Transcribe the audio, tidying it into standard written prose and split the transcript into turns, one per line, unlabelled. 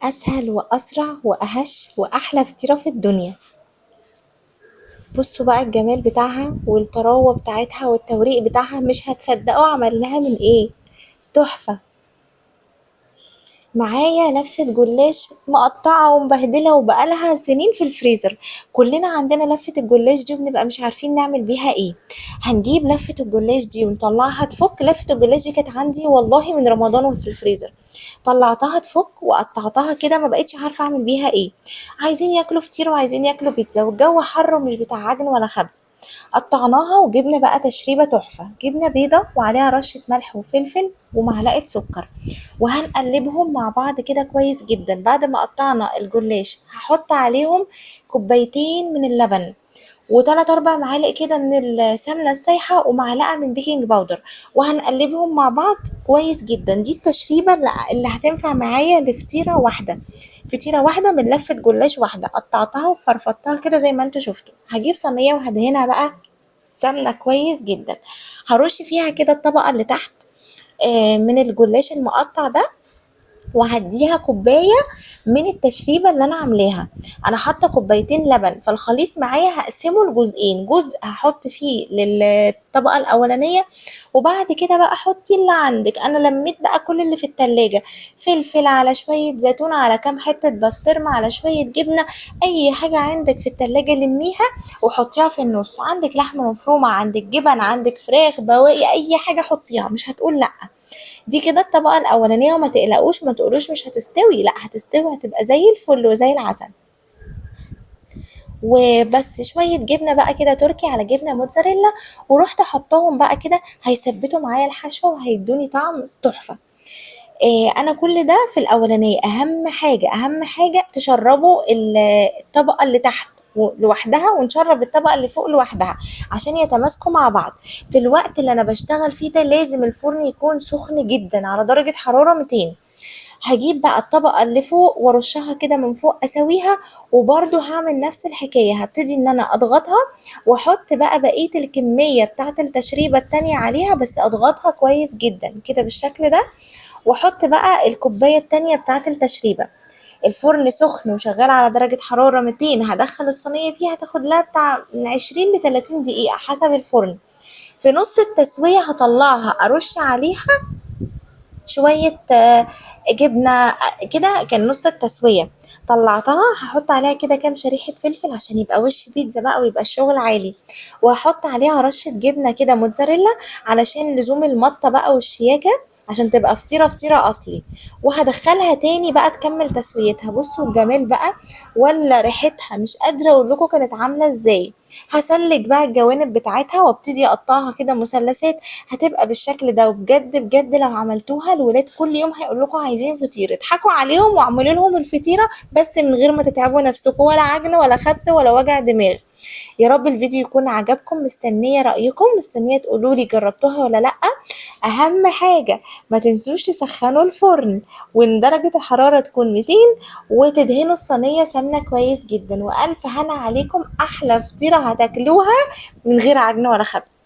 اسهل واسرع واهش واحلى فطيرة في الدنيا. بصوا بقى الجمال بتاعها والطراوة بتاعتها والتوريق بتاعها، مش هتصدقوا عملناها من ايه. تحفة. معايا لفة جلاش مقطعة ومبهدلة وبقالها سنين في الفريزر. كلنا عندنا لفة الجلاش دي وبنبقى مش عارفين نعمل بيها ايه. هنجيب لفة الجلاش دي ونطلعها تفك. لفة الجلاش دي كانت عندي والله من رمضان وفي الفريزر. طلعتها تفك وقطعتها كده، ما بقتش عارفة اعمل بيها ايه. عايزين ياكلوا فطير وعايزين ياكلوا بيتزا والجو حر ومش بتاع عجن ولا خبز. قطعناها وجبنا بقى تشريبة تحفة. جبنة بيضة وعليها رشة ملح وفلفل ومعلقة سكر، وهنقلبهم مع بعض كده كويس جدا. بعد ما قطعنا الجلاش هحط عليهم كوبايتين من اللبن، وتلات اربع معالق كده من السمنه السايحه، ومعلقه من بيكنج باودر، وهنقلبهم مع بعض كويس جدا. دي التشريبه اللي هتنفع معايا لفطيره واحده. فطيره واحده من لفه جلاش واحده قطعتها وفرفطتها كده زي ما انتوا شفتوا. هجيب صينيه وهدهنها بقى سمنه كويس جدا. هرش فيها كده الطبقه اللي تحت من الجلاش المقطع ده، وهديها كوبايه من التشريبه اللي انا عاملاها. انا حاطه كوبايتين لبن، فالخليط معايا هقسمه لجزئين. جزء هحط فيه للطبقه الاولانيه، وبعد كده بقى حطي اللي عندك. انا لميت بقى كل اللي في التلاجة: فلفل، على شويه زيتون، على كام حته بسطرمه، على شويه جبنه. اي حاجه عندك في التلاجة لميها وحطيها في النص. عندك لحمه مفرومه، عندك جبن، عندك فراخ، بواقي، اي حاجه حطيها مش هتقول لا. دي كده الطبقة الأولانية، وما تقلقوش وما تقولوش مش هتستوي، لا هتستوي، هتبقى زي الفل وزي العسل. وبس شوية جبنة بقى كده تركي على جبنة موتزاريلا، ورحت حطاهم بقى كده، هيثبتوا معايا الحشوة وهيدوني طعم تحفة. انا كل ده في الاولانيه. اهم حاجه اهم حاجه تشربوا الطبقه اللي تحت لوحدها، ونشرب الطبقه اللي فوق لوحدها عشان يتماسكوا مع بعض. في الوقت اللي انا بشتغل فيه ده لازم الفرن يكون سخن جدا على درجه حراره 200. هجيب بقى الطبقة اللي فوق وارشها كده من فوق اسويها، وبرضو هعمل نفس الحكاية. هبتدي ان انا اضغطها واحط بقى بقية الكمية بتاعة التشريبة التانية عليها، بس اضغطها كويس جدا كده بالشكل ده. واحط بقى الكوباية التانية بتاعة التشريبة. الفرن سخن وشغال على درجة حرارة 200. هدخل الصينية فيها، هتاخد لها بتاع من 20 ل 30 دقيقة حسب الفرن. في نص التسوية هطلعها ارش عليها شوية جبنة كده. كان نص التسوية طلعتها، هحط عليها كده كام شريحة فلفل عشان يبقى وش بيتزا بقى ويبقى الشغل عالي. وهحط عليها رشة جبنة كده موتزاريلا علشان لزوم المطة بقى والشياكة، عشان تبقى فطيرة فطيرة أصلي. وهدخلها تاني بقى تكمل تسويتها. بصوا الجمال بقى، ولا ريحتها مش قادرة أقول لكم كانت عاملة ازاي. هسلك بقى الجوانب بتاعتها وابتدي اقطعها كده مثلثات. هتبقى بالشكل ده. وبجد بجد لو عملتوها الولاد كل يوم هيقول لكم عايزين فطير. اضحكوا عليهم واعملوا لهم الفطيره بس من غير ما تتعبوا نفسكم، ولا عجن ولا خبز ولا وجع دماغ. يا رب الفيديو يكون عجبكم. مستنيه رايكم، مستنيه تقولوا لي جربتوها ولا لا. اهم حاجه ما تنسوش تسخنوا الفرن وان درجه الحراره تكون 200، وتدهنوا الصينيه سمنه كويس جدا. والف هنا عليكم، احلى فطيره هتاكلوها من غير عجن ولا خبز.